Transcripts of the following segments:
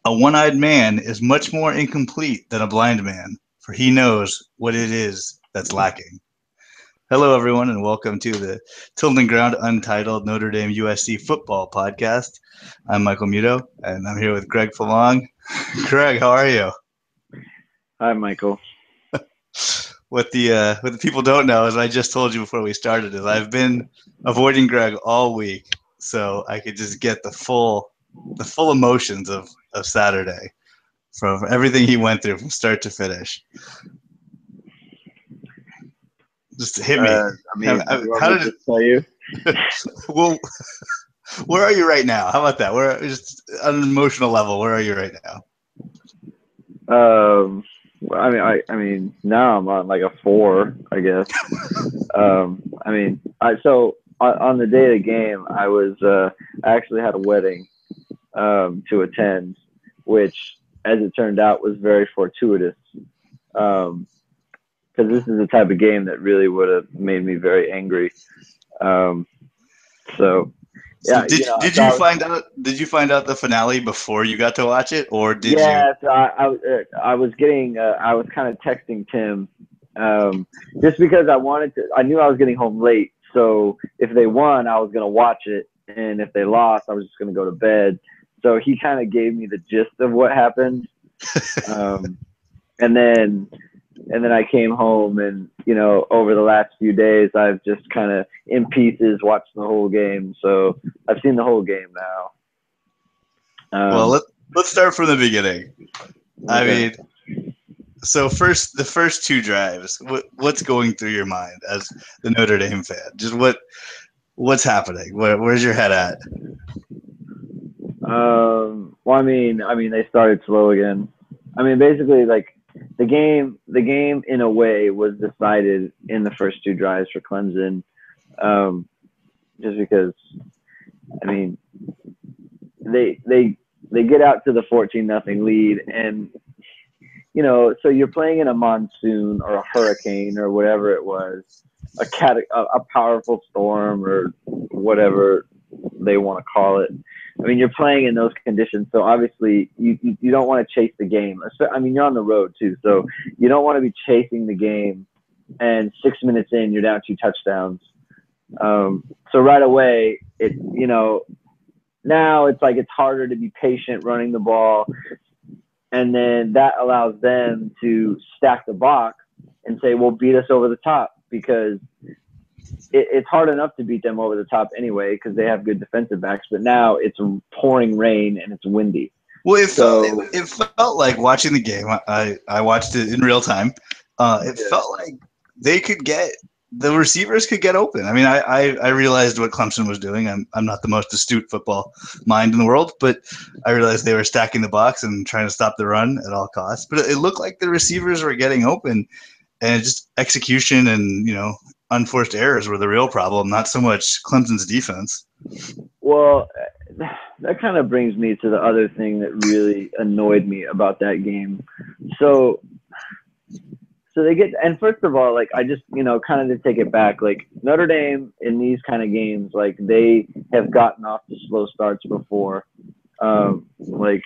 A one-eyed man is much more incomplete than a blind man, for he knows what it is that's lacking. Hello, everyone, and welcome to the Tiltingground Untitled Notre Dame USC football podcast. I'm Michael Muto, and I'm here with Greg Falong. Greg, how are you? Hi, Michael. What the people don't know, as I just told you before we started, is I've been avoiding Greg all week, so I could just get the full emotions of Saturday from everything he went through from start to finish. Just hit me. Do you want me to tell you? Well, where are you right now? How about that? Where, just on an emotional level, where are you right now? I mean, now I'm on like a 4, I guess. On the day of the game, I actually had a wedding to attend, which, as it turned out, was very fortuitous. Because this is the type of game that really would have made me very angry. Did you find out the finale before you got to watch it, or did you? Yeah, so I was kind of texting Tim, just because I knew I was getting home late. So if they won, I was gonna watch it, and if they lost, I was just gonna go to bed. So he kind of gave me the gist of what happened, and then I came home, and over the last few days, I've just kind of in pieces watched the whole game. So I've seen the whole game now. Well, let's start from the beginning. Okay. I mean, so the first 2 drives, what's going through your mind as the Notre Dame fan? Just what's happening? Where's your head at? They started slow again. I mean, basically, like the game in a way was decided in the first 2 drives for Clemson, just because, I mean, they get out to the 14-0 lead, and so you're playing in a monsoon or a hurricane or whatever it was, a powerful storm or whatever they want to call it. I mean, you're playing in those conditions, so obviously you don't want to chase the game. I mean, you're on the road too, so you don't want to be chasing the game, and 6 minutes in, you're down 2 touchdowns. So right away, now it's like it's harder to be patient running the ball, and then that allows them to stack the box and say, well, beat us over the top, because it's hard enough to beat them over the top anyway because they have good defensive backs, but now it's pouring rain and it's windy. Well, it felt like watching the game. I watched it in real time. Felt like the receivers could get open. I mean, I realized what Clemson was doing. I'm not the most astute football mind in the world, but I realized they were stacking the box and trying to stop the run at all costs. But it looked like the receivers were getting open, and just execution and unforced errors were the real problem, not so much Clemson's defense. Well, that kind of brings me to the other thing that really annoyed me about that game. So they get, and first of all, like, I just, kind of to take it back, like Notre Dame in these kind of games, like they have gotten off to slow starts before. Like,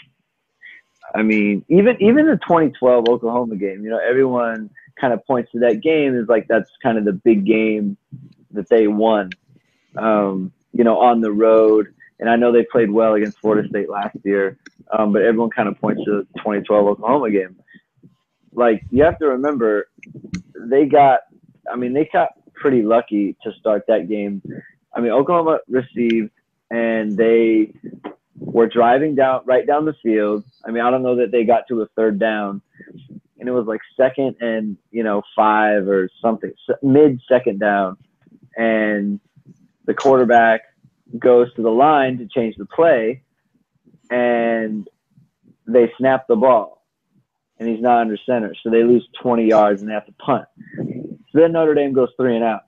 I mean, even the 2012 Oklahoma game, everyone kind of points to that game as like that's kind of the big game that they won, on the road. And I know they played well against Florida State last year, but everyone kind of points to the 2012 Oklahoma game. Like, you have to remember, they got pretty lucky to start that game. I mean, Oklahoma received, and they were driving right down the field. I mean, I don't know that they got to a 3rd down, and it was like 2nd and 5 or something, mid 2nd down, and the quarterback goes to the line to change the play, and they snap the ball, and he's not under center, so they lose 20 yards and they have to punt. So then Notre Dame goes 3 and out,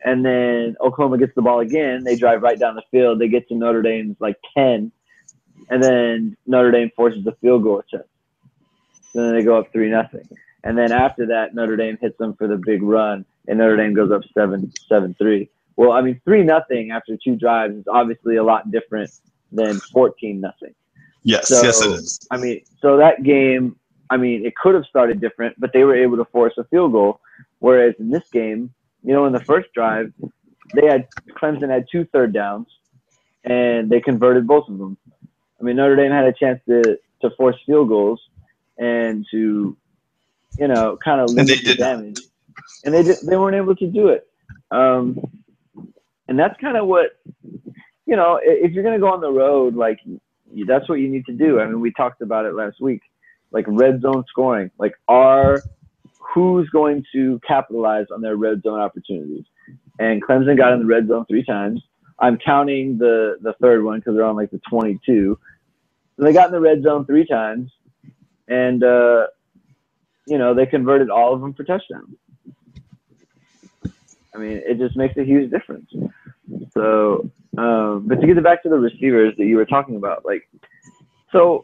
and then Oklahoma gets the ball again. They drive right down the field. They get to Notre Dame's like 10, and then Notre Dame forces a field goal attempt. So then they go up 3-0. And then after that, Notre Dame hits them for the big run, and Notre Dame goes up 7-3. Well, I mean, 3-0 after 2 drives is obviously a lot different than 14-0. Yes, So, yes, it is. I mean, so that game, I mean, it could have started different, but they were able to force a field goal. Whereas in this game, in the first drive, Clemson had 2 third downs, and they converted both of them. I mean, Notre Dame had a chance to force field goals and to, kind of limit the damage, and they weren't able to do it. And that's kind of what, if you're gonna go on the road, like that's what you need to do. I mean, we talked about it last week, like red zone scoring, like who's going to capitalize on their red zone opportunities. And Clemson got in the red zone 3 times. I'm counting the third one because they're on like the 22. So they got in the red zone 3 times, and they converted all of them for touchdowns. I mean, it just makes a huge difference. So, but to get back to the receivers that you were talking about, like, so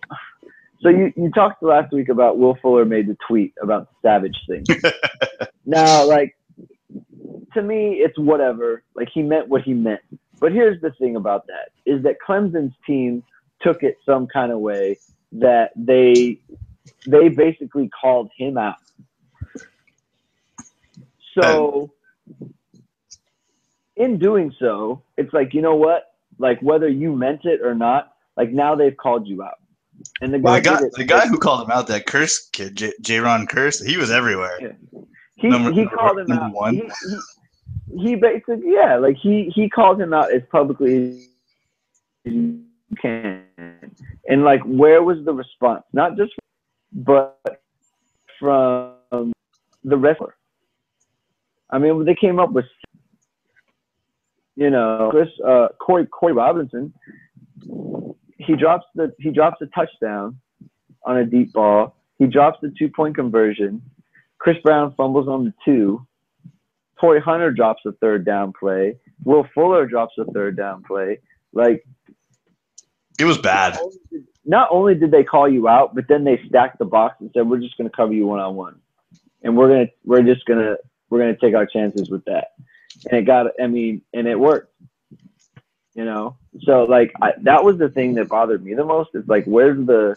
you talked last week about Will Fuller made the tweet about the Savage thing. Now, like, to me, it's whatever. Like, he meant what he meant. But here's the thing about that, is that Clemson's team took it some kind of way that they basically called him out. So in doing so, it's like, you know what? Like, whether you meant it or not, like, now they've called you out. And the guy who called him out, that Curse kid, J-Ron Curse, he was everywhere. Yeah. He called him out. One. He basically, like he called him out as publicly as you can. And like, where was the response? Not just, but from the wrestler. I mean, they came up with, Corey Robinson. He drops a touchdown on a deep ball. He drops the 2-point conversion. Chris Brown fumbles on the 2. Torrey Hunter drops a third down play. Will Fuller drops a third down play. Like, it was bad. Not only did they call you out, but then they stacked the box and said, "We're just going to cover you 1-on-1, and we're gonna take our chances with that." And it worked. So like that was the thing that bothered me the most. Is like, where's the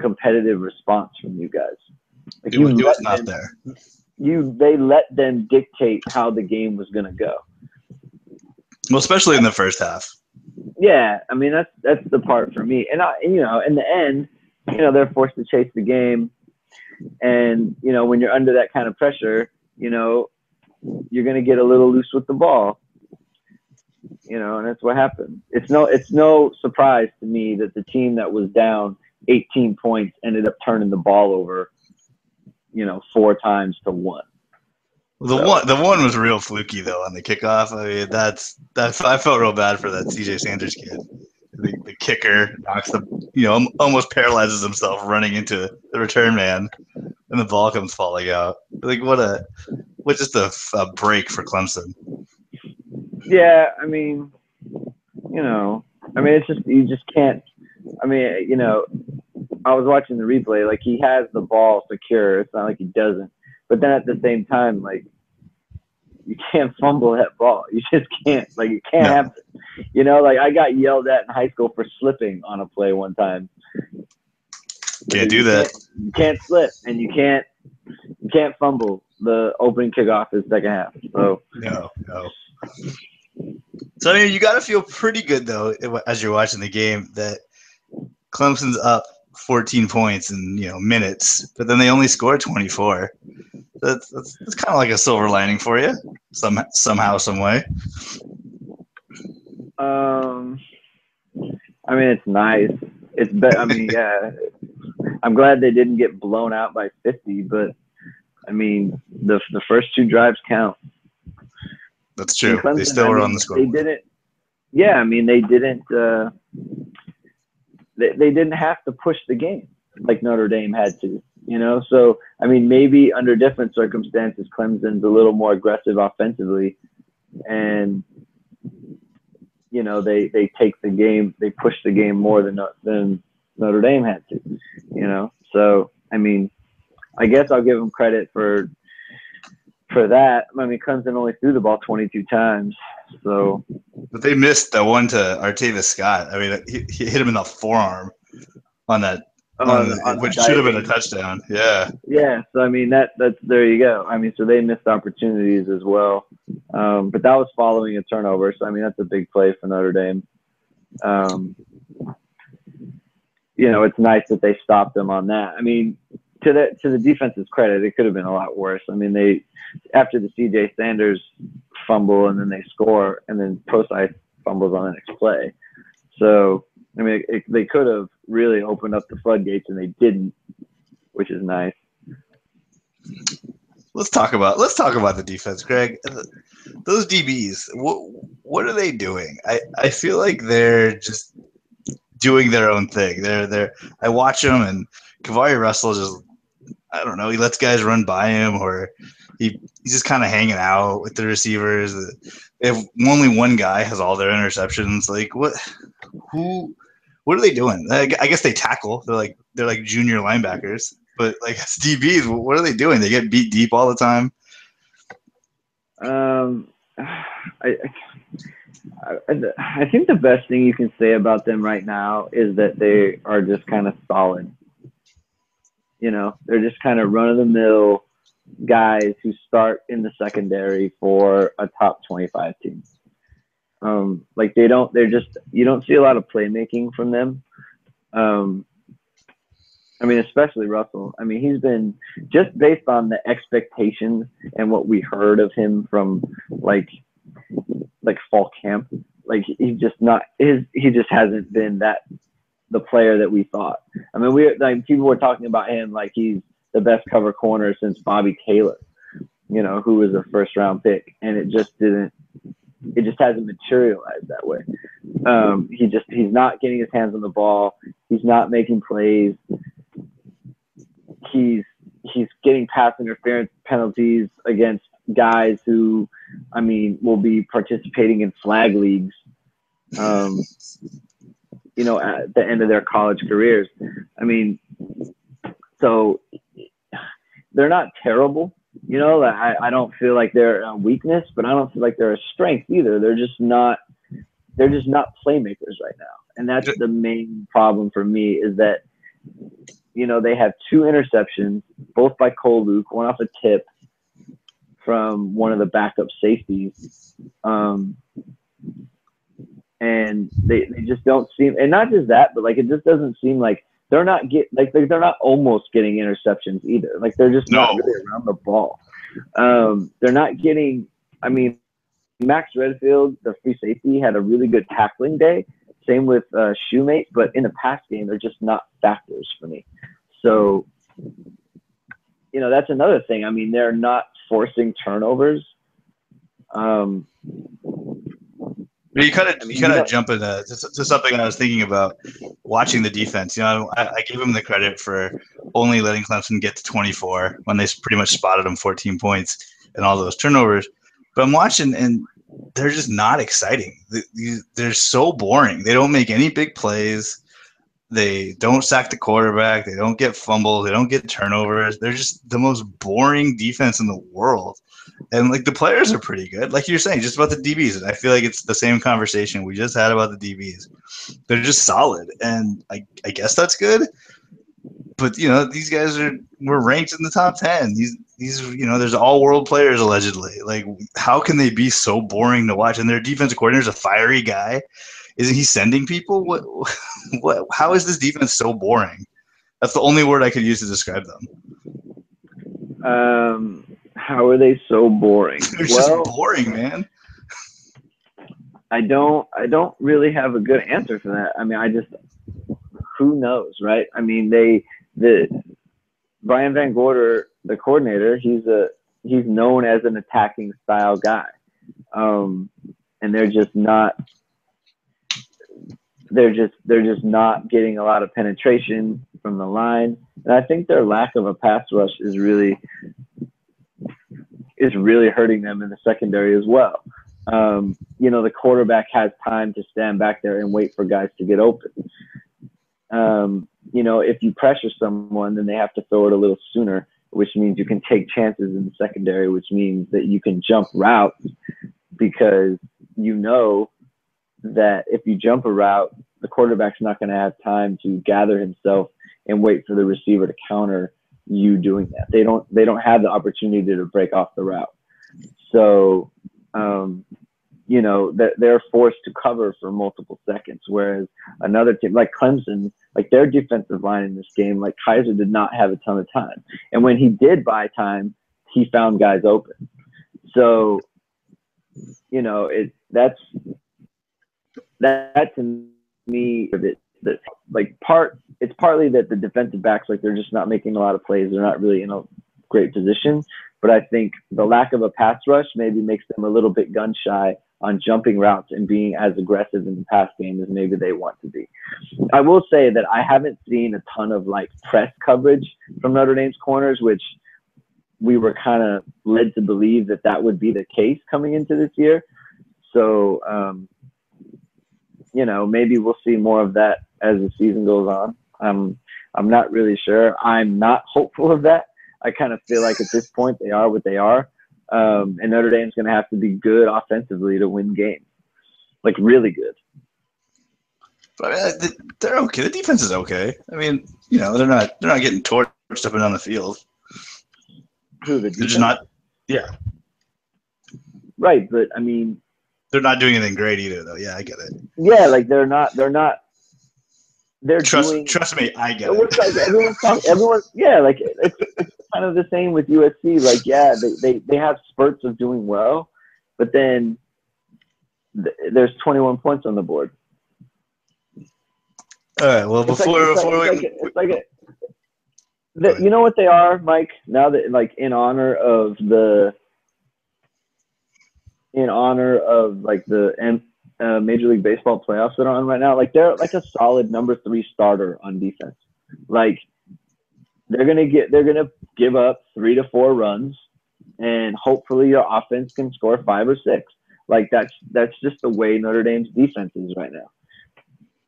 competitive response from you guys? Like, it was not there. They let them dictate how the game was going to go. Well, especially in the first half. Yeah, I mean that's the part for me. And in the end, they're forced to chase the game, and when you're under that kind of pressure, you're going to get a little loose with the ball. And that's what happened. It's no surprise to me that the team that was down 18 points ended up turning the ball over, 4 times to 1. The one was real fluky though on the kickoff. I mean, that's I felt real bad for that CJ Sanders kid. The kicker knocks almost paralyzes himself running into the return man, and the ball comes falling out. Like, what just a break for Clemson. Yeah, I mean, it's just, you just can't. I mean, I was watching the replay. Like, he has the ball secure. It's not like he doesn't. But then at the same time, like, you can't fumble that ball. You just can't. Like, it can't happen. Like, I got yelled at in high school for slipping on a play one time. Can't do that. You can't slip, and you can't fumble the opening kickoff in the second half. So no. So I mean, you got to feel pretty good though as you're watching the game that Clemson's up 14 points in minutes, but then they only scored 24. That's kind of like a silver lining for you, somehow, some way. I mean, it's nice. Yeah. I'm glad they didn't get blown out by 50, but I mean, the first 2 drives count. That's true. Clemson, they still were on the scoreboard. They didn't. Yeah, I mean, they didn't. They didn't have to push the game like Notre Dame had to. So I mean, maybe under different circumstances, Clemson's a little more aggressive offensively, and they take the game, they push the game more than Notre Dame had to. So I mean, I guess I'll give them credit for that. I mean, Clemson only threw the ball 22 times, so. But they missed the one to Artavis Scott. I mean, he hit him in the forearm. on that. On the Which should have been a diving. touchdown. Yeah. Yeah, so I mean that's there you go. I mean, so they missed opportunities as well, but that was following a turnover. So I mean, that's a big play for Notre Dame. It's nice that they stopped them on that. I mean, to the defense's credit, it could have been a lot worse. I mean, they after the C.J. Sanders fumble and then they score and then Posey fumbles on the next play. So I mean, they could have really opened up the floodgates and they didn't, which is nice. Let's talk about the defense, Greg. Those DBs, what are they doing? I feel like they're just doing their own thing. I watch them, and Kavai Russell just, I don't know, he lets guys run by him, or he's just kind of hanging out with the receivers. If only one guy has all their interceptions, like what are they doing? I guess they tackle. They're like junior linebackers, but like as DBs, what are they doing? They get beat deep all the time. I think the best thing you can say about them right now is that they are just kind of solid. They're just kind of run-of-the-mill guys who start in the secondary for a top 25 team. You don't see a lot of playmaking from them. I mean, especially Russell. I mean, he's been just based on the expectations and what we heard of him from like fall camp. Like he just hasn't been the player that we thought. I mean, people were talking about him like he's the best cover corner since Bobby Taylor, who was a first round pick, and it just hasn't materialized that way. He's not getting his hands on the ball. He's not making plays. He's getting pass interference penalties against guys who, I mean, will be participating in flag leagues, at the end of their college careers. I mean, so they're not terrible. I don't feel like they're a weakness, but I don't feel like they're a strength either. They're just not playmakers right now. And that's the main problem for me is that, they have 2 interceptions, both by Cole Luke, one off a tip from one of the backup safeties. And they just don't seem, and not just that, but it just doesn't seem like they're not almost getting interceptions either. Like they're just not really around the ball. They're not getting, I mean, Max Redfield, the free safety, had a really good tackling day. Same with Shoemate, but in the pass game, they're just not factors for me. So, that's another thing. I mean, they're not forcing turnovers. You kind of jump into to something I was thinking about watching the defense. I gave them the credit for only letting Clemson get to 24 when they pretty much spotted them 14 points and all those turnovers. But I'm watching, and they're just not exciting. They're so boring. They don't make any big plays. They don't sack the quarterback. They don't get fumbles. They don't get turnovers. They're just the most boring defense in the world. And the players are pretty good. Like you're saying, just about the DBs. I feel like it's the same conversation we just had about the DBs. They're just solid. And I guess that's good. But, these guys were ranked in the top 10. These there's all-world players allegedly. Like, how can they be so boring to watch? And their defensive coordinator is a fiery guy. Isn't he sending people? What? How is this defense so boring? That's the only word I could use to describe them. How are they so boring? They're just boring, man. I don't really have a good answer for that. I mean, who knows, right? I mean, Brian Van Gorder, the coordinator, he's known as an attacking style guy. And they're just not getting a lot of penetration from the line. And I think their lack of a pass rush is really hurting them in the secondary as well. The quarterback has time to stand back there and wait for guys to get open. If you pressure someone, then they have to throw it a little sooner, which means you can take chances in the secondary, which means that you can jump routes because that if you jump a route, the quarterback's not going to have time to gather himself and wait for the receiver to counter you doing that. They don't have the opportunity to break off the route. So, they're forced to cover for multiple seconds, whereas another team like Clemson, like their defensive line in this game, like Kaiser did not have a ton of time. And when he did buy time, he found guys open. So, that to me, it's partly that the defensive backs, like they're just not making a lot of plays. They're not really in a great position. But I think the lack of a pass rush maybe makes them a little bit gun shy on jumping routes and being as aggressive in the pass game as maybe they want to be. I will say that I haven't seen a ton of like press coverage from Notre Dame's corners, which we were kind of led to believe that would be the case coming into this year. So, maybe we'll see more of that as the season goes on. I'm not really sure. I'm not hopeful of that. I kind of feel like at this point they are what they are. And Notre Dame's going to have to be good offensively to win games, like really good. But they're okay. The defense is okay. I mean, they're not getting torched up and down the field. Who, the defense? They're just not. Yeah. Right, but I mean, they're not doing anything great either, though. Yeah, I get it. Yeah, like they're not. Trust me, I get it. Like everyone, yeah, like it's kind of the same with USC. Like, yeah, they have spurts of doing well, but then there's 21 points on the board. All right. Well, you know what they are, Mike? Now that like in honor of like the Major League Baseball playoffs that are on right now, like they're like a solid number 3 starter on defense. Like they're gonna give up 3 to 4 runs, and hopefully your offense can score 5 or 6. Like that's just the way Notre Dame's defense is right now.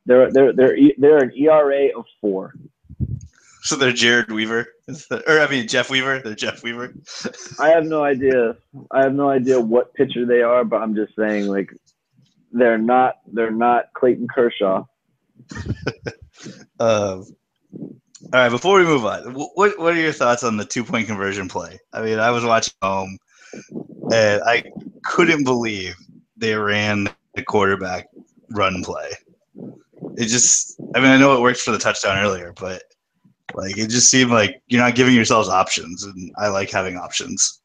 They're an ERA of 4. So they're Jeff Weaver. They're Jeff Weaver. I have no idea what pitcher they are, but I'm just saying, like, they're not Clayton Kershaw. All right, before we move on, what are your thoughts on the 2-point conversion play? I mean, I was watching home, and I couldn't believe they ran the quarterback run play. I know it worked for the touchdown earlier, but like it just seemed like you're not giving yourselves options, and I like having options.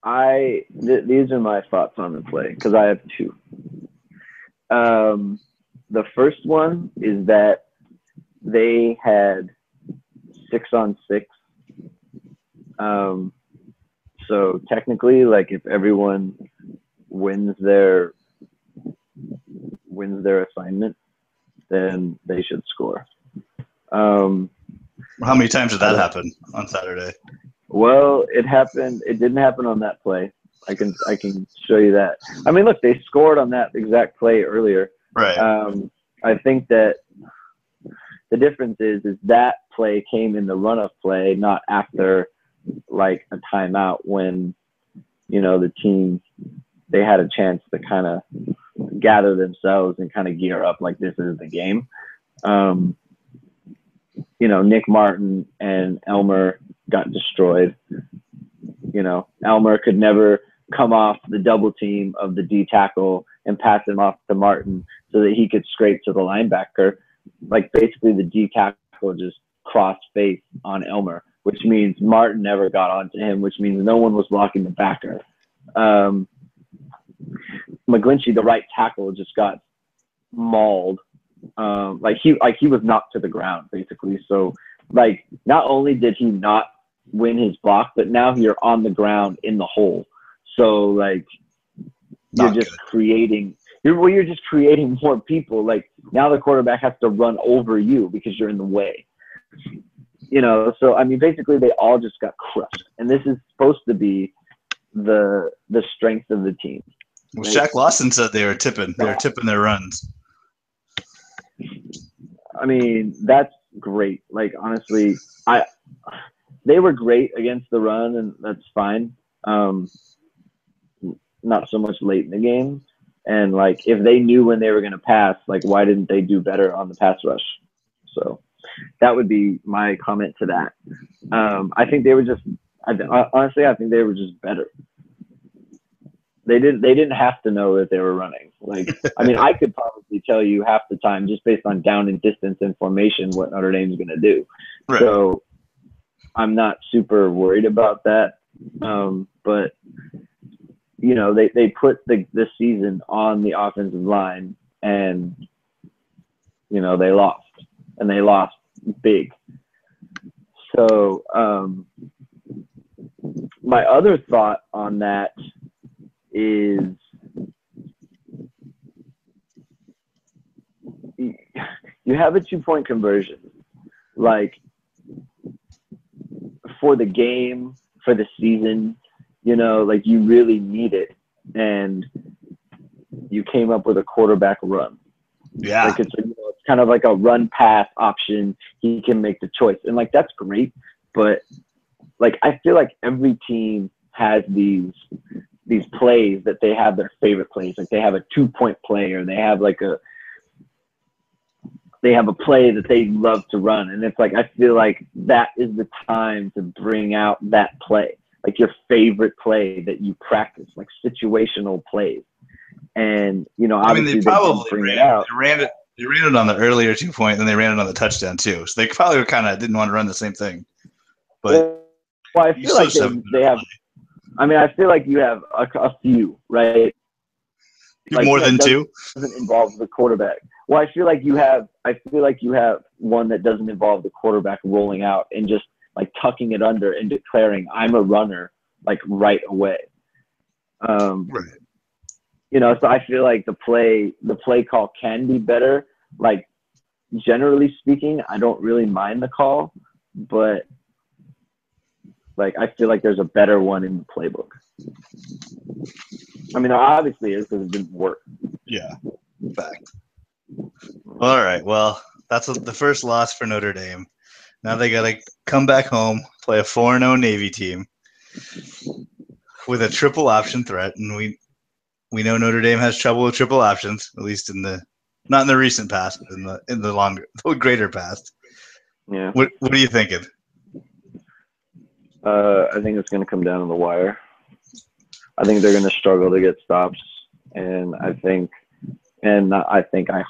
These are my thoughts on the play because I have 2. The first one is that they had 6-on-6. So technically, like if everyone wins their assignment, then they should score. How many times did that happen on Saturday? Well, it happened. It didn't happen on that play. I can show you that. I mean, look, they scored on that exact play earlier. Right. I think that the difference is that play came in the run-up play, not after like a timeout when, the team, they had a chance to kind of gather themselves and kind of gear up like this is the game. Nick Martin and Elmer got destroyed. Elmer could never come off the double team of the D tackle and pass him off to Martin so that he could scrape to the linebacker. Like basically the D tackle just crossed face on Elmer, which means Martin never got onto him, which means no one was blocking the backer. McGlinchey, the right tackle, just got mauled. He was knocked to the ground basically. So like not only did he not win his block, but now you're on the ground in the hole. So like you're just creating more people. Like now the quarterback has to run over you because you're in the way. So I mean basically they all just got crushed. And this is supposed to be the strength of the team. Well, Shaq Lawson said they were tipping their runs. I mean, that's great. Like honestly, they were great against the run, and that's fine. Not so much late in the game, And like, if they knew when they were going to pass, like, why didn't they do better on the pass rush? So that would be my comment to that. I think they were just, honestly, I think they were just better. They didn't have to know that they were running. Like, I mean, I could probably tell you half the time just based on down and distance and formation what Notre Dame's going to do. Right. So I'm not super worried about that. But you know, they put the season on the offensive line, and you know, they lost, and they lost big. So my other thought on that is you have a 2-point conversion, like, for the game, for the season, you know, like, you really need it, and you came up with a quarterback run. Yeah. Like, it's kind of like a run pass option. He can make the choice, and like, that's great. But like, I feel like every team has these plays that they have their favorite plays. Like, they have a 2-point play, or they have like a play that they love to run. And it's like, I feel like that is the time to bring out that play, like your favorite play that you practice, like situational plays. And, you know, obviously, they probably ran it on the earlier 2-point, then they ran it on the touchdown too. So they probably kind of didn't want to run the same thing. But well, I feel like they have. I mean, I feel like you have a few, right? Like, more than two? Doesn't involve the quarterback. Well, I feel like you have one that doesn't involve the quarterback rolling out and just like tucking it under and declaring, I'm a runner, like, right away. Right. You know, so I feel like the play call can be better. Like, generally speaking, I don't really mind the call, but like, I feel like there's a better one in the playbook. I mean, obviously it's because it didn't work. Yeah, fact. All right, well, that's the first loss for Notre Dame. Now they got to come back home, play a 4-0 Navy team with a triple option threat, and we know Notre Dame has trouble with triple options, at least not in the recent past, but in the greater past. Yeah. What are you thinking? I think it's going to come down to the wire. I think they're going to struggle to get stops, and I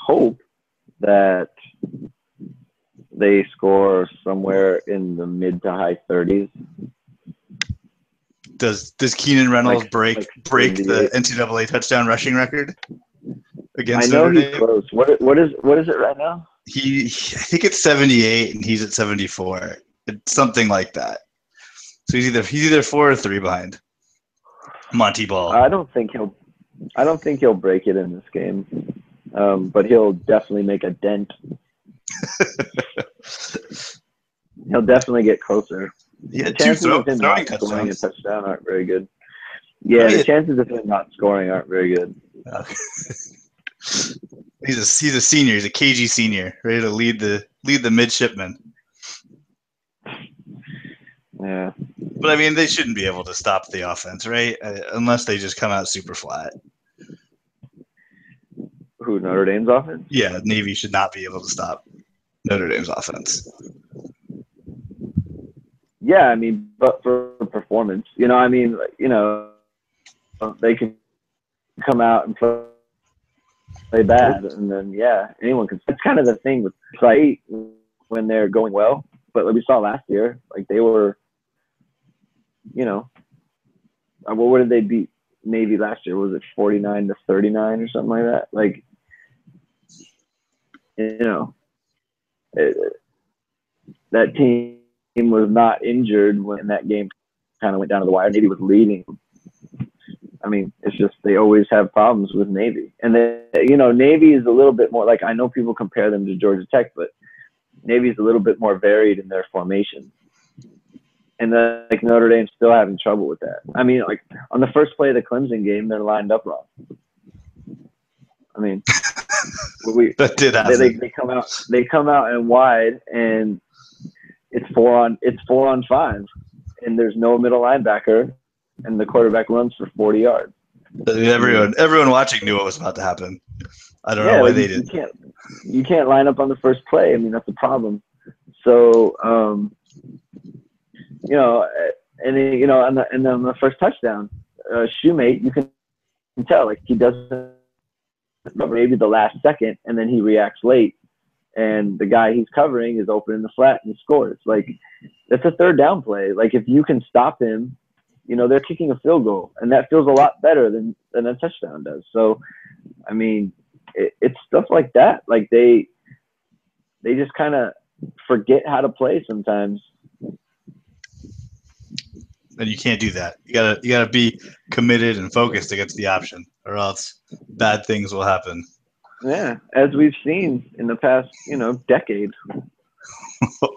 hope that they score somewhere in the mid to high 30s. Does Keenan Reynolds break the NCAA touchdown rushing record against Notre Dame? I know he's close. What is it right now? I think it's 78, and he's at 74. It's something like that. So he's either 4 or 3 behind Monty Ball. I don't think he'll break it in this game, but he'll definitely make a dent. He'll definitely get closer. Yeah, the chances of him not scoring a touchdown aren't very good. Yeah, the chances of him not scoring aren't very good. He's a senior. He's a KG senior, ready to lead the midshipmen. Yeah. But I mean, they shouldn't be able to stop the offense, right? Unless they just come out super flat. Who, Notre Dame's offense? Yeah, Navy should not be able to stop Notre Dame's offense. Yeah, I mean, but for performance, you know, I mean, you know, they can come out and play bad, and then anyone can. It's kind of the thing with play when they're going well. But like we saw last year, like they were, you know, what did they beat Navy last year? Was it 49-39 or something like that? Like, you know, that team was not injured when that game kind of went down to the wire. Navy was leading. I mean, it's just they always have problems with Navy. And then, you know, Navy is a little bit more, like, I know people compare them to Georgia Tech, but Navy is a little bit more varied in their formation. And then, like, Notre Dame's still having trouble with that. I mean, like, on the first play of the Clemson game, they're lined up wrong. I mean, that did happen. They come out and wide, and it's 4-on-5, and there's no middle linebacker, and the quarterback runs for 40 yards. Everyone watching knew what was about to happen. I don't know Yeah, why like they did. you can't line up on the first play. I mean, that's a problem. So, you know, and then, you know, and then the first touchdown, Shoemate, you can tell like he doesn't maybe the last second, and then he reacts late, and the guy he's covering is open in the flat and he scores. Like that's a third down play. Like if you can stop him, you know, they're kicking a field goal, and that feels a lot better than a touchdown does. So, I mean, it's stuff like that. Like they just kind of forget how to play sometimes. And you can't do that. You gotta be committed and focused against the option, or else bad things will happen. Yeah, as we've seen in the past, you know, decade.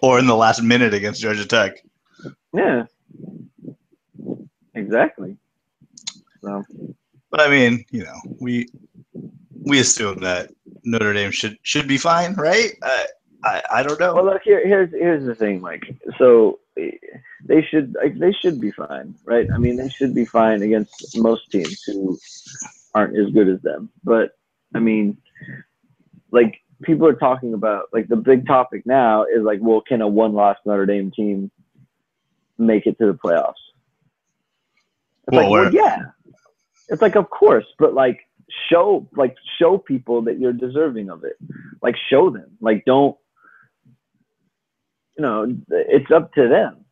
Or in the last minute against Georgia Tech. Yeah, exactly. So, but I mean, you know, we assume that Notre Dame should be fine, right? I don't know. Well, look, here's the thing, Mike. So they should be fine, right? I mean, they should be fine against most teams who aren't as good as them. But I mean, like people are talking about, like the big topic now is like, well, can a one-loss Notre Dame team make it to the playoffs? It's well, yeah. It's like, of course, but like show people that you're deserving of it. Like show them. Like don't. You know, it's up to them.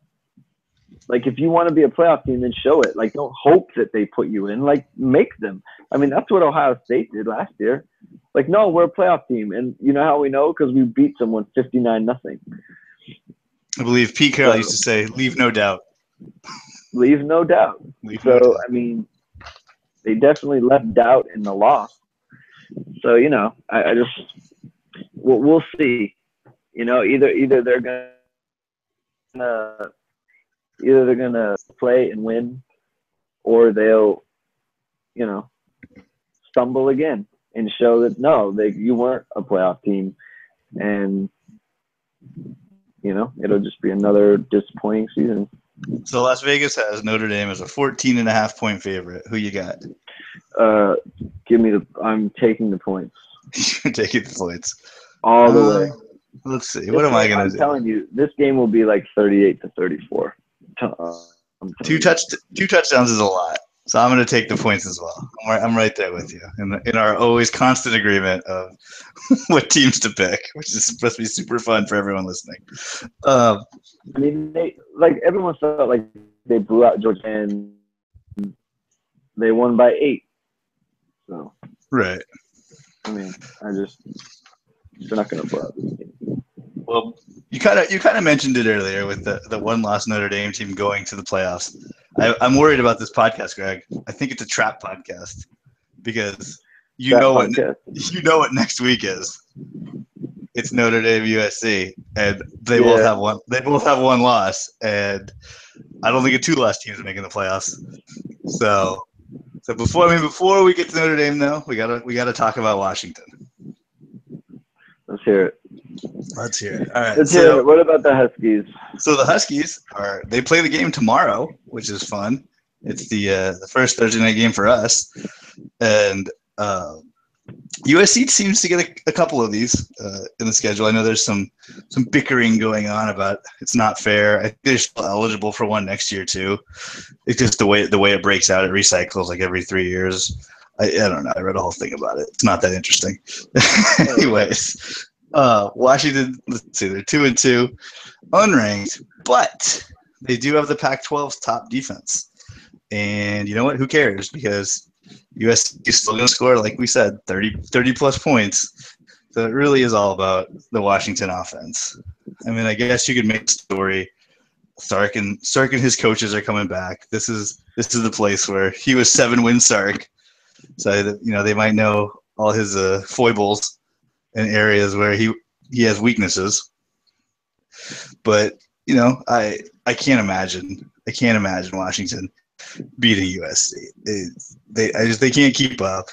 Like, if you want to be a playoff team, then show it. Like, don't hope that they put you in. Like, make them. I mean, that's what Ohio State did last year. Like, no, we're a playoff team. And you know how we know? Because we beat someone 59-0. I believe Pete Carroll used to say, leave no doubt. Leave no doubt. I mean, they definitely left doubt in the loss. So, you know, I just – we'll see. You know, either they're gonna play and win, or they'll, you know, stumble again and show that no, you weren't a playoff team, and you know it'll just be another disappointing season. So Las Vegas has Notre Dame as a 14.5-point favorite. Who you got? I'm taking the points. You're taking the points all the way. Let's see. What am I going to do? I'm telling you, this game will be like 38-34. Two touchdowns is a lot. So I'm going to take the points as well. I'm right there with you in our always constant agreement of what teams to pick, which is supposed to be super fun for everyone listening. I mean, everyone felt like they blew out Georgia and they won by 8. So right. I mean, they're not going to blow out this game. Well, you kind of mentioned it earlier with the one-loss Notre Dame team going to the playoffs. I'm worried about this podcast, Greg. I think it's a trap podcast because you know what next week is. It's Notre Dame USC, and they both have one. They both have one loss, and I don't think a 2-loss team is making the playoffs. So before we get to Notre Dame, though, we gotta talk about Washington. Let's hear it. Let's hear it. All right. Let's hear it. What about the Huskies? So the Huskies they play the game tomorrow, which is fun. It's the first Thursday night game for us, and USC seems to get a couple of these in the schedule. I know there's some bickering going on about it's not fair. I think they're still eligible for one next year too. It's just the way it breaks out. It recycles like every 3 years. I don't know. I read a whole thing about it. It's not that interesting. Anyways, Washington, let's see, they're 2-2, unranked, but they do have the Pac-12's top defense. And you know what? Who cares? Because USC is still going to score, like we said, 30-plus points. So it really is all about the Washington offense. I mean, I guess you could make a story. Sark and his coaches are coming back. This is the place where he was 7-win Sark. So that, you know, they might know all his foibles and areas where he has weaknesses. But you know, I can't imagine Washington beating USC. They can't keep up.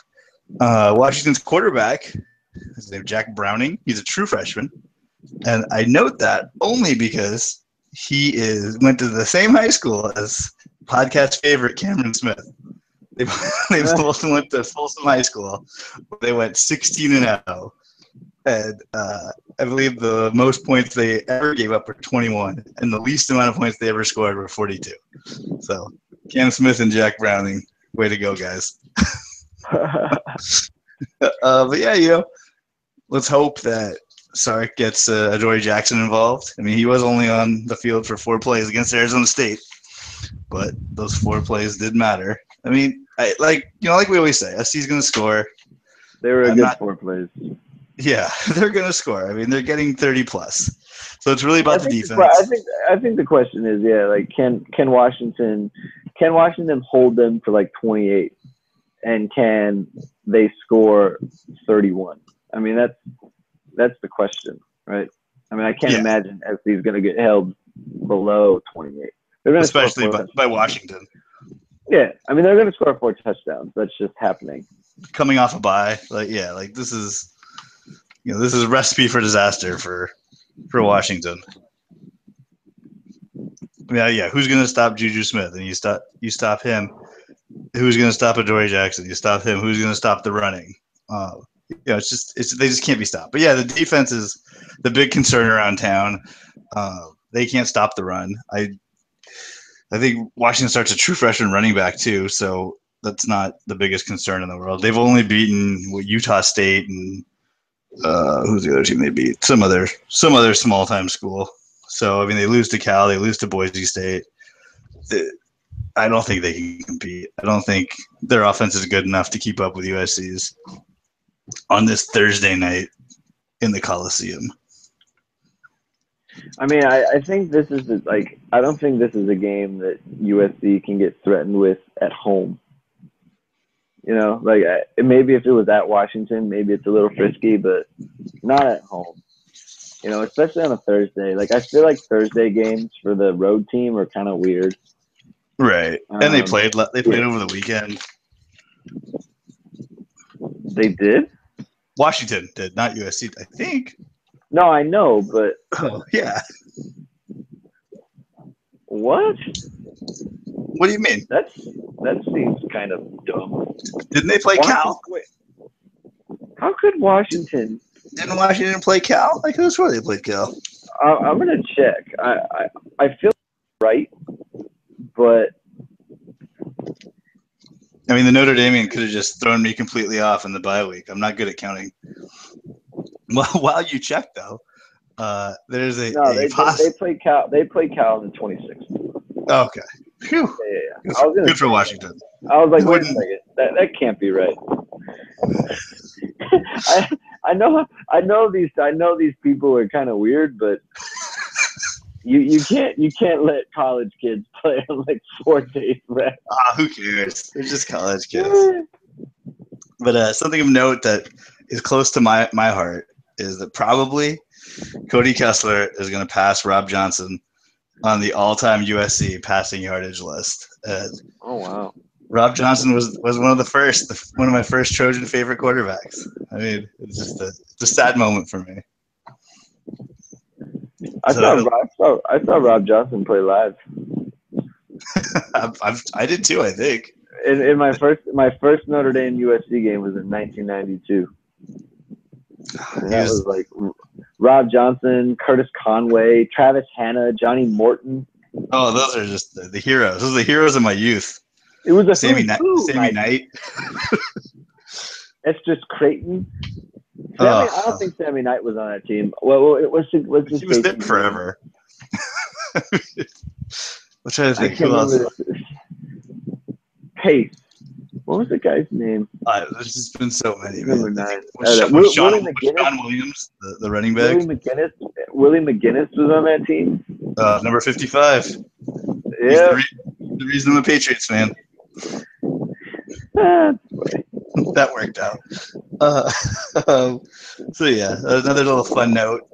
Washington's quarterback, his name is Jack Browning. He's a true freshman, and I note that only because he went to the same high school as podcast favorite Cameron Smith. They they both went to Folsom High School. They went 16-0, and I believe the most points they ever gave up were 21, and the least amount of points they ever scored were 42. So Cam Smith and Jack Browning, way to go, guys. But yeah, let's hope that Sark gets Adoree Jackson involved. I mean, he was only on the field for 4 plays against Arizona State, but those 4 plays did matter. I mean, like we always say, SC's going to score. They were a good 4 plays. Yeah, they're going to score. I mean, they're getting 30 plus. So it's really about the defense. I think the question is, like can Washington hold them for like 28, and can they score 31? I mean, that's the question, right? I mean, I can't imagine SC's going to get held below 28. They're going to especially by Washington. Yeah, I mean, they're going to score 4 touchdowns. That's just happening. Coming off a bye, this is a recipe for disaster for Washington. Yeah. Who's going to stop Juju Smith? And you stop him. Who's going to stop Adoree Jackson? You stop him. Who's going to stop the running? They just can't be stopped. But yeah, the defense is the big concern around town. They can't stop the run. I think Washington starts a true freshman running back too, so that's not the biggest concern in the world. They've only beaten Utah State and who's the other team they beat? Some other small time school. So I mean, they lose to Cal, they lose to Boise State. I don't think they can compete. I don't think their offense is good enough to keep up with USC's on this Thursday night in the Coliseum. I mean, I think this is I don't think this is a game that USC can get threatened with at home. Maybe if it was at Washington, maybe it's a little frisky, but not at home. Especially on a Thursday. I feel like Thursday games for the road team are kind of weird. Right, and they played over the weekend. They did? Washington did, not USC, I think. No, I know, but yeah. What? What do you mean? That seems kind of dumb. Didn't they play Cal? Wait. How could Washington? Didn't Washington play Cal? I could have sworn they played Cal. I'm gonna check. I feel right, but I mean, the Notre Damian could have just thrown me completely off in the bye week. I'm not good at counting. Well, while you check though, there's they played Cal. They played Cal on the 26th. Oh, okay. Phew. Yeah. Good for Washington. I was like, wait a second, that can't be right. I know these people are kind of weird, but you can't let college kids play on 4 days rest. Who cares? They're just college kids. But something of note that is close to my heart is that probably Cody Kessler is going to pass Rob Johnson on the all-time USC passing yardage list. Oh wow! Rob Johnson was one of my first Trojan favorite quarterbacks. I mean, it's just a sad moment for me. I saw Rob Johnson play live. I did too, I think. In my first Notre Dame USC game was in 1992. That was Rob Johnson, Curtis Conway, Travis Hanna, Johnny Morton. Oh, those are just the heroes. Those are the heroes of my youth. It was a Sammy Knight. It's just Creighton. I don't think Sammy Knight was on that team. Well, it was. He was there forever. I'm trying to think. Who else? Pace. What was the guy's name? There's just been so many. Number 9. Sean Williams, the running back. Willie McGinnis was on that team. Number 55. Yeah. The reason I'm a Patriots fan. That worked out. So yeah, another little fun note.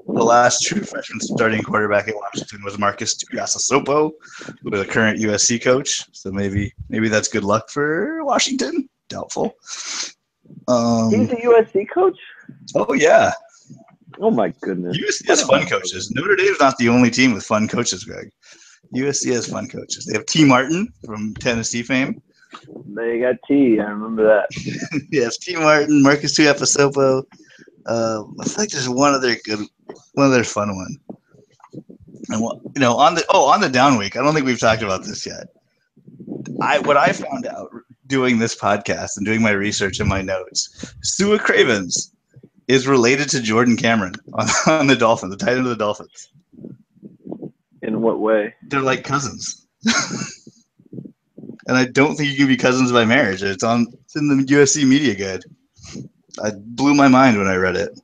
The last true freshman starting quarterback at Washington was Marcus Tuiasosopo, who is a current USC coach. So maybe that's good luck for Washington. Doubtful. He's a USC coach? Oh yeah. Oh my goodness. USC has fun coaches. Notre Dame's not the only team with fun coaches, Greg. USC has fun coaches. They have T. Martin from Tennessee fame. They got T. I remember that. Yes, T. Martin, Marcus Tuiapasopo. I feel like there's one other fun one. And on the down week, I don't think we've talked about this yet. What I found out doing this podcast and doing my research and my notes, Sua Cravens is related to Jordan Cameron on the Dolphins, the tight end of the Dolphins. In what way? They're like cousins. And I don't think you can be cousins by marriage. It's in the USC media guide. I blew my mind when I read it.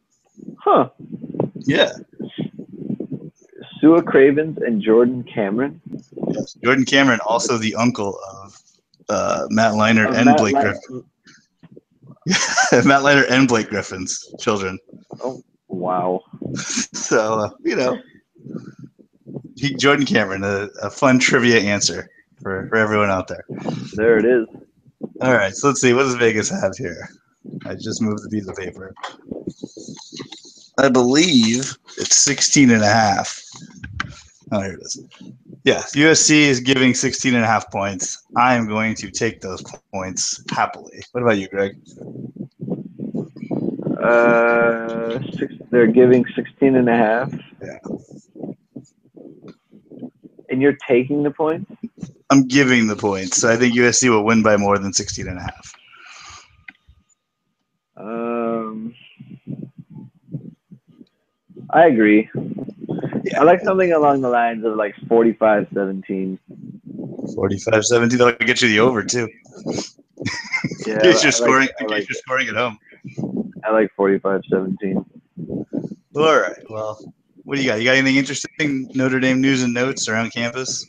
Huh. Yeah. Sua Cravens and Jordan Cameron. Yes. Jordan Cameron, also the uncle of Matt Leinart and Blake Griffin. Matt Leinart and Blake Griffin's children. Oh, wow. So, Jordan Cameron, a fun trivia answer for everyone out there. There it is. All right, so let's see. What does Vegas have here? I just moved the piece of paper. I believe it's 16.5. Oh, here it is. Yeah, USC is giving 16.5 points. I am going to take those points happily. What about you, Greg? They're giving 16.5. Yeah. And you're taking the points? I'm giving the points. So I think USC will win by more than 16.5. I agree. Yeah. I like something along the lines of like 45-17. 45-17. That'll get you the over too. Yeah, in case you're scoring at home. I like 45-17. All right. Well, what do you got? You got anything interesting? Notre Dame news and notes around campus?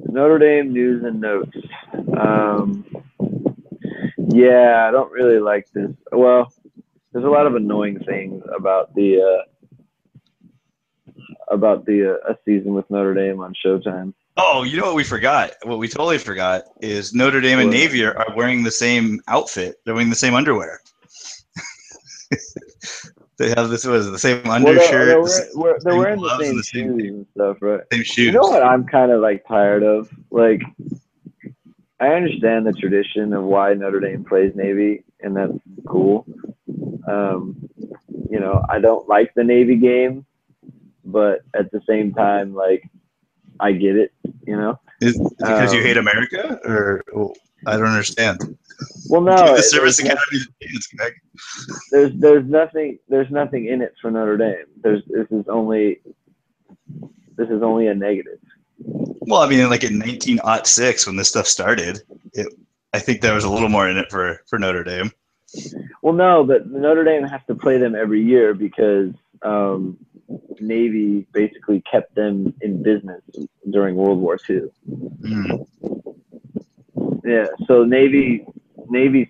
Notre Dame news and notes. Yeah, I don't really like this. Well, there's a lot of annoying things about a season with Notre Dame on Showtime. Oh, you know what we forgot? What we totally forgot is Notre Dame and Navy are wearing the same outfit. They're wearing the same underwear. They have the same undershirt. They're wearing the same shoes and stuff, right? Same shoes. You know what I'm kind of like tired of? Like, I understand the tradition of why Notre Dame plays Navy, and that's cool. I don't like the Navy game, but at the same time, like, I get it. Is it because you hate America, or I don't understand? Well, no. The service academy dance, Greg. There's nothing in it for Notre Dame. This is only a negative. Well, I mean, like in 1906 when this stuff started, I think there was a little more in it for Notre Dame. Well, no, but Notre Dame has to play them every year because Navy basically kept them in business during World War II. Mm. Yeah, so Navy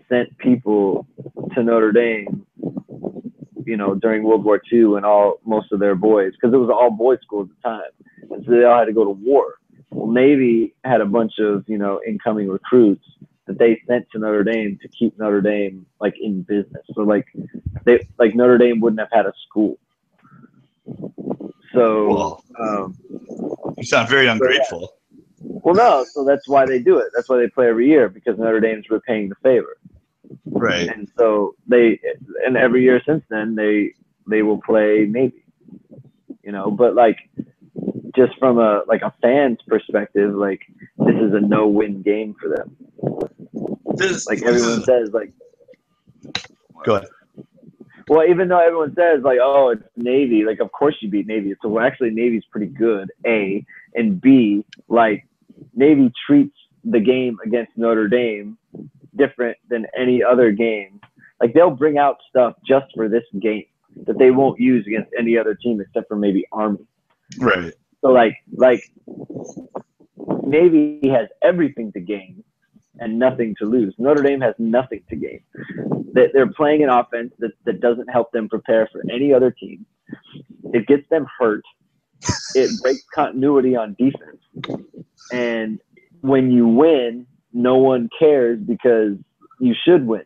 sent people to Notre Dame, during World War II, and most of their boys, because it was an all boys school at the time, and so they all had to go to war. Well, Navy had a bunch of incoming recruits that they sent to Notre Dame to keep Notre Dame like in business. So Notre Dame wouldn't have had a school. So you sound very ungrateful. Well, no, so that's why they do it. That's why they play every year, because Notre Dame's repaying the favor. Right. And so every year since then they will play Navy. But like just from a fan's perspective, like this is a no-win game for them. Everyone says like. Go ahead. Well, even though everyone says like, oh, it's Navy, like of course you beat Navy. So actually Navy's pretty good, A, and B, like Navy treats the game against Notre Dame different than any other game. Like they'll bring out stuff just for this game that they won't use against any other team except for maybe Army. Right. So like Navy has everything to gain and nothing to lose. Notre Dame has nothing to gain. They're playing an offense that doesn't help them prepare for any other team. It gets them hurt. It breaks continuity on defense. And when you win, no one cares because you should win.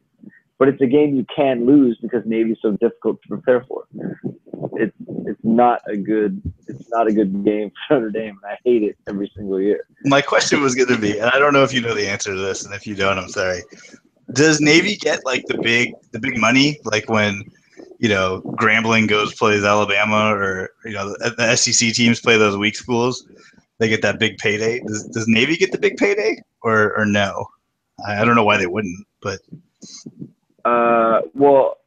But it's a game you can lose because Navy's so difficult to prepare for. It's not a good not a good game for Notre Dame, and I hate it every single year. My question was going to be, and I don't know if you know the answer to this, and if you don't, I'm sorry. Does Navy get like the big money, like when Grambling goes plays Alabama, or the SEC teams play those weak schools? They get that big payday. Does Navy get the big payday, or no? I don't know why they wouldn't, but well,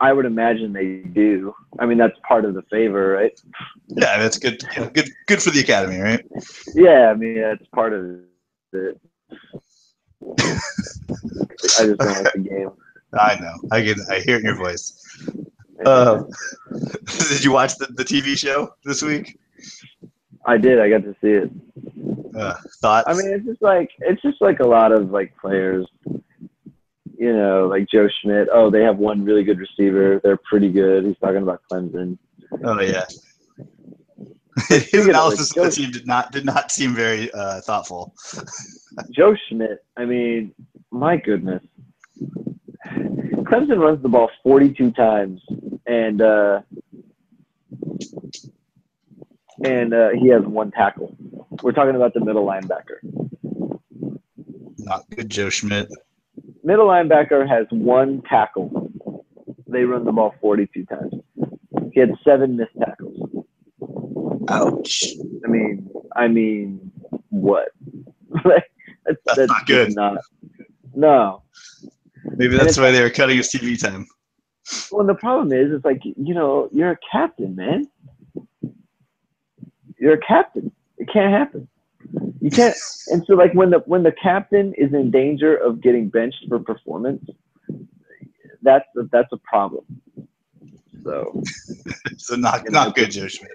I would imagine they do. I mean, that's part of the favor, right? Yeah, that's good. Good for the academy, right? Yeah, I mean, that's part of it. I just don't like the game. I know. I hear it in your voice. Did you watch the TV show this week? I did. I got to see it. Thoughts? I mean, it's just like a lot of like players, like Joe Schmidt. Oh, they have one really good receiver. They're pretty good. He's talking about Clemson. Oh yeah. His analysis of the team did not seem very thoughtful. Joe Schmidt. I mean, my goodness. Clemson runs the ball 42 times, and he has one tackle. We're talking about the middle linebacker. Not good, Joe Schmidt. Middle linebacker has one tackle. They run the ball 42 times. He had 7 missed tackles. Ouch. I mean, what? that's not good. No. Maybe that's why they were cutting his TV time. Well, the problem is, it's like, you're a captain, man. You're a captain. It can't happen. You can't. And so, like, when the captain is in danger of getting benched for performance, that's a problem. So not good, Joe Schmidt.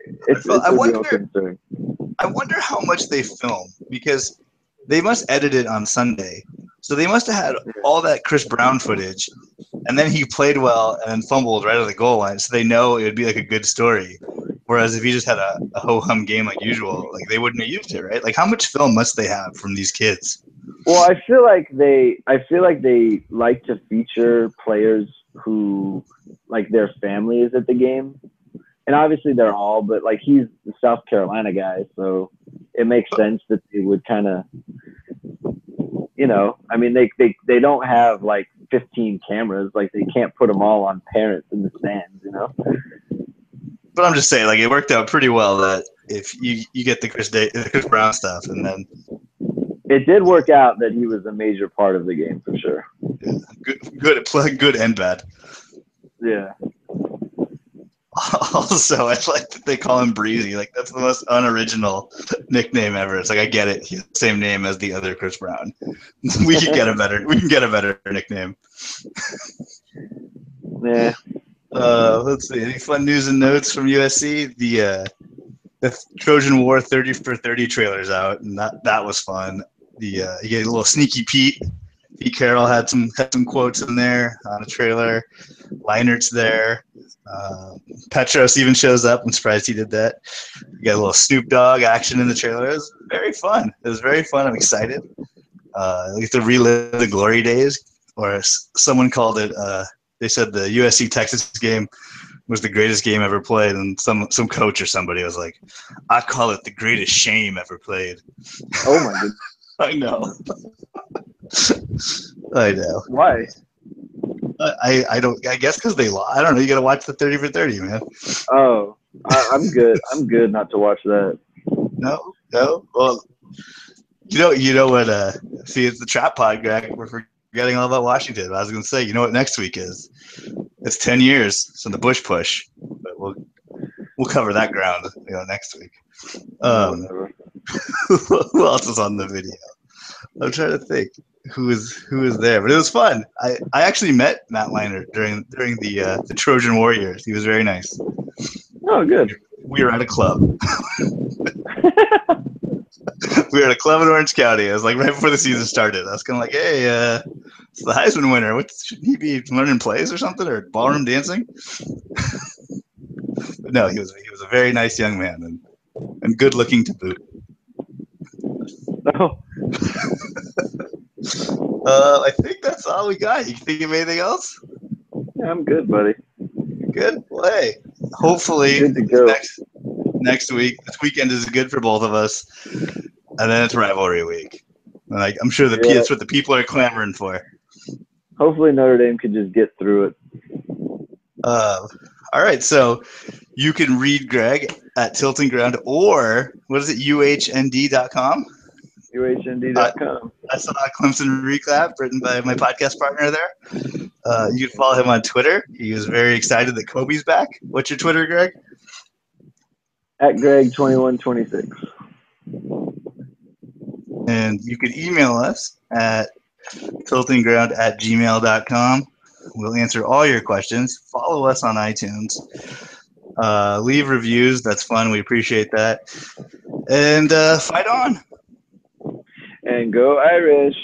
I wonder how much they film, because they must edit it on Sunday. So they must have had all that Chris Brown footage, and then he played well and then fumbled right at the goal line, so they know it would be like a good story. Whereas if he just had a ho-hum game like usual, like they wouldn't have used it, right? Like, how much film must they have from these kids? Well, I feel like they like to feature players who, like, their family is at the game, and obviously they're all, but like, he's the South Carolina guy, so it makes sense that they would kind of, I mean, they don't have like 15 cameras, like they can't put them all on parents in the stands, But I'm just saying, like, it worked out pretty well that if you get the Chris Brown stuff, and then it did work out that he was a major part of the game for sure. Yeah, good and bad. Yeah. Also, I like that they call him Breezy. Like, that's the most unoriginal nickname ever. It's like, I get it. He's the same name as the other Chris Brown. We can get a better nickname. Yeah. Let's see. Any fun news and notes from USC? The Trojan War 30 for 30 trailers out, and that was fun. You get a little sneaky Pete. Pete Carroll had some quotes in there on a trailer. Leinert's there. Petros even shows up. I'm surprised he did that. You got a little Snoop Dogg action in the trailer. It was very fun. I'm excited. I get to relive the glory days, or someone called it. They said the USC Texas game was the greatest game ever played, and some coach or somebody was like, "I call it the greatest shame ever played." Oh my goodness! I know. I know. Why? I don't. I guess because they lost. I don't know. You got to watch the 30 for 30, man. Oh, I'm good. I'm good not to watch that. No. Well, you know what? See, it's the Trap Pod, Greg. We're forgetting all about Washington. I was going to say, you know what next week is? It's 10 years since the Bush push, but we'll cover that ground, next week. Who else is on the video? I'm trying to think who is there, but it was fun. I actually met Matt Leinart during the Trojan Warriors. He was very nice. Oh, good. We were at a club. We were at a club in Orange County. It was like right before the season started. I was kind of like, hey, it's the Heisman winner. Should he be learning plays or something, or ballroom dancing? But no, he was a very nice young man and good looking to boot. Oh. I think that's all we got. You can think of anything else? Yeah, I'm good, buddy. Good. Well, hey, hopefully good to go. next week. This weekend is good for both of us, and then it's rivalry week. Like I'm sure that's what the people are clamoring for. Hopefully Notre Dame can just get through it. All right, so you can read Greg at Tiltingground or what is it, uhnd.com? UHND.com. I saw a Clemson recap written by my podcast partner there. You can follow him on Twitter. He was very excited that Kobe's back. What's your Twitter, Greg? At Greg2126. And you can email us at tiltingground@gmail.com. We'll answer all your questions. Follow us on iTunes. Leave reviews. That's fun. We appreciate that. And fight on. And go Irish.